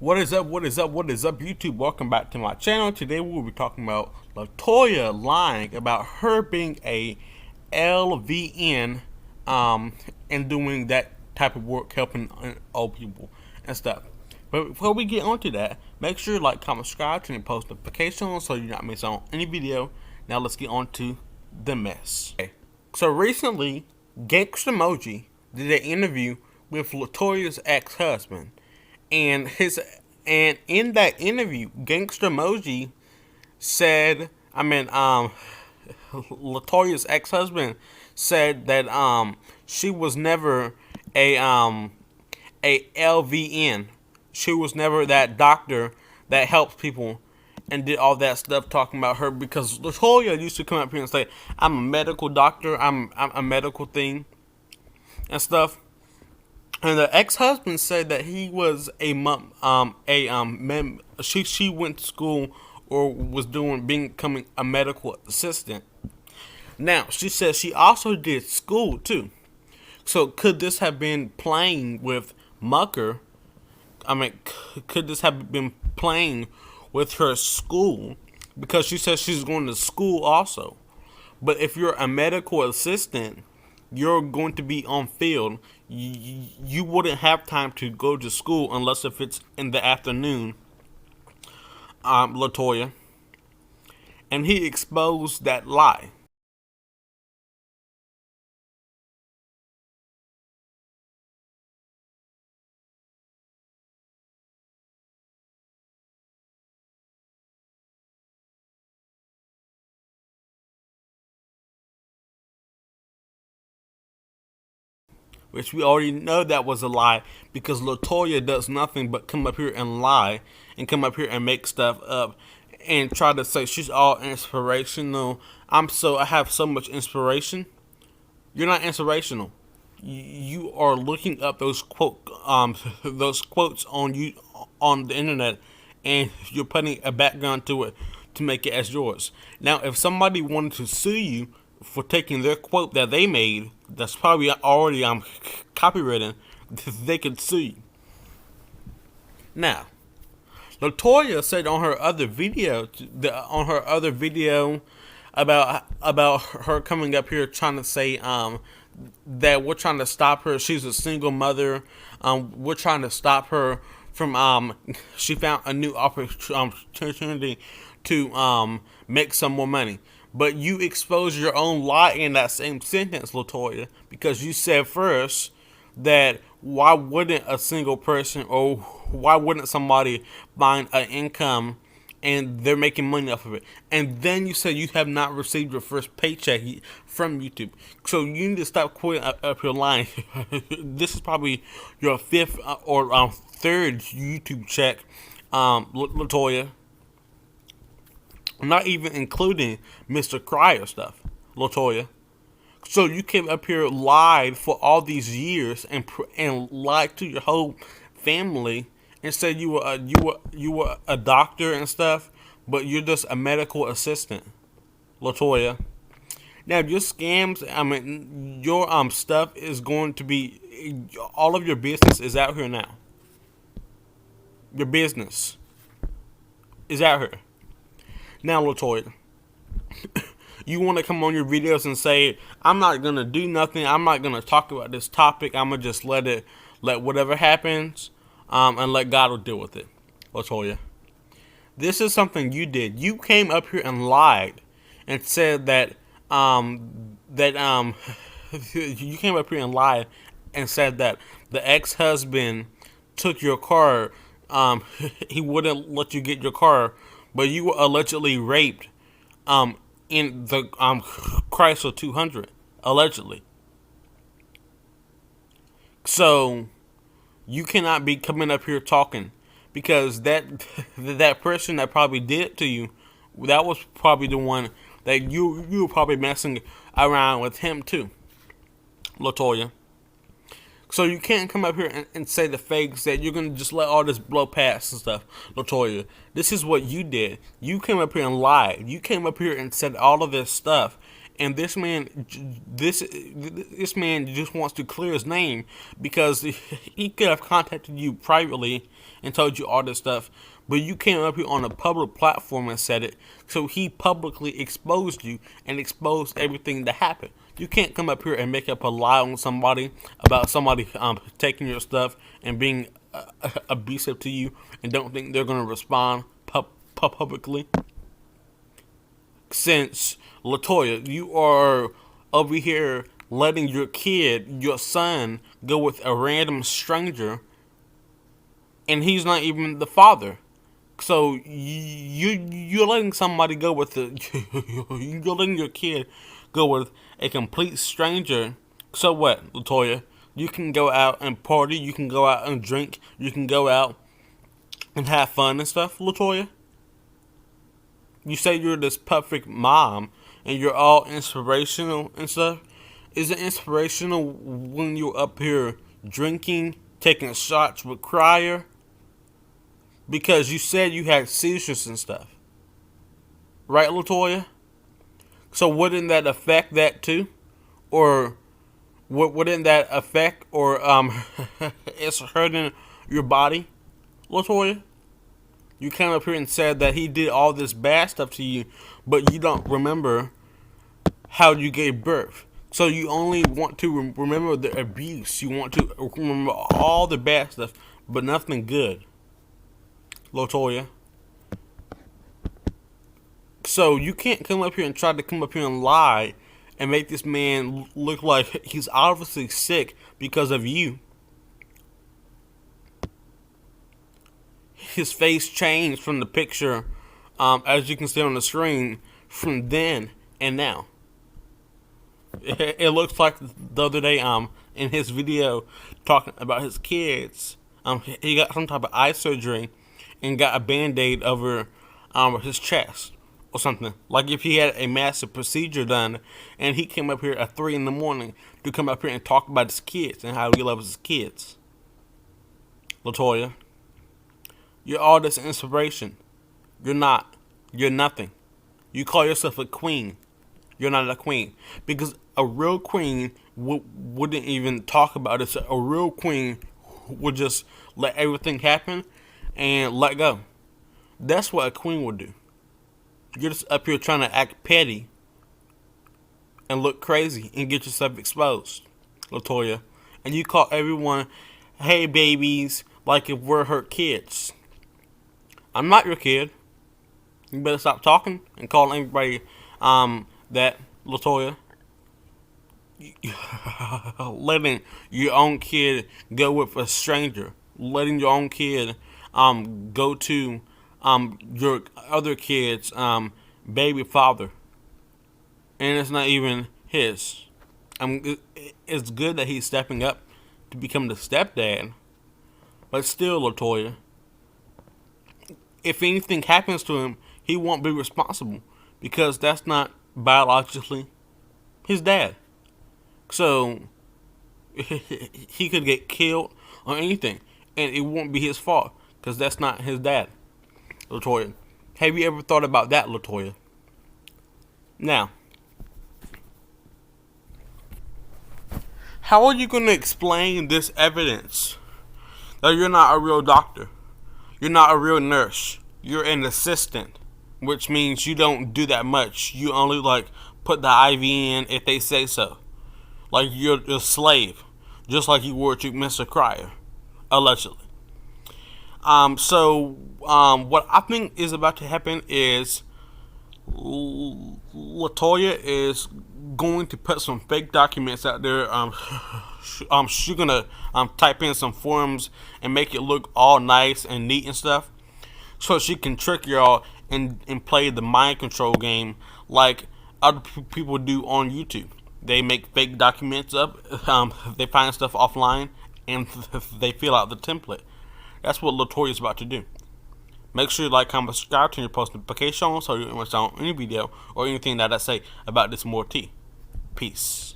What is up? What is up? What is up, YouTube? Welcome back to my channel. Today we'll be talking about Latoya lying about her being a LVN, and doing that type of work, helping old people and stuff. But before we get onto that, make sure you like, comment, subscribe, turn your post notifications so you're not missing on any video. Now let's get on to the mess. Okay. So recently, Gangsta Emoji did an interview with Latoya's ex-husband. And in that interview, Gangsta Emoji said, Latoya's ex-husband said that she was never a LVN. She was never that doctor that helps people and did all that stuff talking about her, because Latoya used to come up here and say, I'm a medical doctor, I'm a medical thing and stuff. And the ex-husband said that he was she went to school or was becoming a medical assistant. Now, she says she also did school too. So could this have been playing with Mucker? Could this have been playing with her school? Because she says she's going to school also. But if you're a medical assistant, you're going to be on field. You wouldn't have time to go to school unless if it's in the afternoon, Latoya. And he exposed that lie. Which we already know that was a lie, because Latoya does nothing but come up here and lie and come up here and make stuff up and try to say she's all inspirational. I have so much inspiration. You're not inspirational. You are looking up those those quotes on the internet, and you're putting a background to it to make it as yours. Now, if somebody wanted to sue you for taking their quote that they made, that's probably already copywritten, they could sue you. Now, Latoya said on her other video, about her coming up here trying to say that we're trying to stop her. She's a single mother. We're trying to stop her from she found a new opportunity to make some more money. But you expose your own lie in that same sentence, Latoya, because you said first that why wouldn't a single person, or why wouldn't somebody find an income and they're making money off of it? And then you said you have not received your first paycheck from YouTube. So you need to stop quitting up your line. This is probably your fifth or third YouTube check, Latoya. Not even including Mr. Cryer stuff, Latoya. So you came up here, lied for all these years, and lied to your whole family, and said you were a doctor and stuff, but you're just a medical assistant, Latoya. Now your scams, your stuff is going to be, all of your business is out here now. Your business is out here. Now, Latoya, you want to come on your videos and say, I'm not going to do nothing, I'm not going to talk about this topic, I'm going to just let whatever happens, and let God will deal with it, Latoya. This is something you did. You came up here and lied and said that, you came up here and lied and said that the ex-husband took your car, he wouldn't let you get your car, but you were allegedly raped in the Chrysler 200, allegedly. So you cannot be coming up here talking, because that person that probably did it to you, that was probably the one that you were probably messing around with him too, Latoya. So you can't come up here and say the fakes that you're going to just let all this blow past and stuff, Latoya. This is what you did. You came up here and lied. You came up here and said all of this stuff And this man just wants to clear his name because he could have contacted you privately and told you all this stuff, but you came up here on a public platform and said it, so he publicly exposed you and exposed everything that happened. You can't come up here and make up a lie on somebody about somebody taking your stuff and being abusive to you and don't think they're going to respond publicly. Since Latoya, you are over here letting your kid, your son, go with a random stranger, and he's not even the father. So you're letting somebody go with you're letting your kid go with a complete stranger. So what, Latoya? You can go out and party. You can go out and drink. You can go out and have fun and stuff, Latoya. You say you're this perfect mom and you're all inspirational and stuff. Is it inspirational when you're up here drinking, taking shots with Crier? Because you said you had seizures and stuff. Right, Latoya? So wouldn't that affect that too? Or wouldn't that affect or it's hurting your body, Latoya? You came up here and said that he did all this bad stuff to you, but you don't remember how you gave birth. So you only want to remember the abuse. You want to remember all the bad stuff, but nothing good, Latoya. So you can't come up here and try to come up here and lie and make this man look like he's obviously sick because of you. His face changed from the picture, as you can see on the screen, from then and now. It looks like the other day, in his video talking about his kids, he got some type of eye surgery and got a Band-Aid over his chest or something. Like if he had a massive procedure done, and he came up here at 3 in the morning to come up here and talk about his kids and how he loves his kids. Latoya, you're all this inspiration. You're not. You're nothing. You call yourself a queen. You're not a queen. Because a real queen wouldn't even talk about it. A real queen would just let everything happen and let go. That's what a queen would do. You're just up here trying to act petty and look crazy and get yourself exposed, Latoya. And you call everyone, hey babies, like if we're her kids. I'm not your kid. You better stop talking and calling everybody that, Latoya. Letting your own kid go with a stranger. Letting your own kid go to your other kid's baby father. And it's not even his. It's good that he's stepping up to become the stepdad. But still, Latoya, if anything happens to him, he won't be responsible because that's not biologically his dad. So he could get killed or anything, and it won't be his fault because that's not his dad, Latoya. Have you ever thought about that, Latoya? Now, how are you going to explain this evidence that you're not a real doctor? You're not a real nurse. You're an assistant, which means you don't do that much. You only put the IV in if they say so. Like you're a slave, just like you were to Mr. Crier, allegedly. What I think is about to happen is Latoya is going to put some fake documents out there. She's gonna type in some forms and make it look all nice and neat and stuff, so she can trick y'all and play the mind control game like other people do on YouTube. They make fake documents up. They find stuff offline and they fill out the template. That's what Latoya is about to do. Make sure you like, comment, subscribe, turn your post notifications so you don't miss out on any video or anything that I say about this more tea. Peace.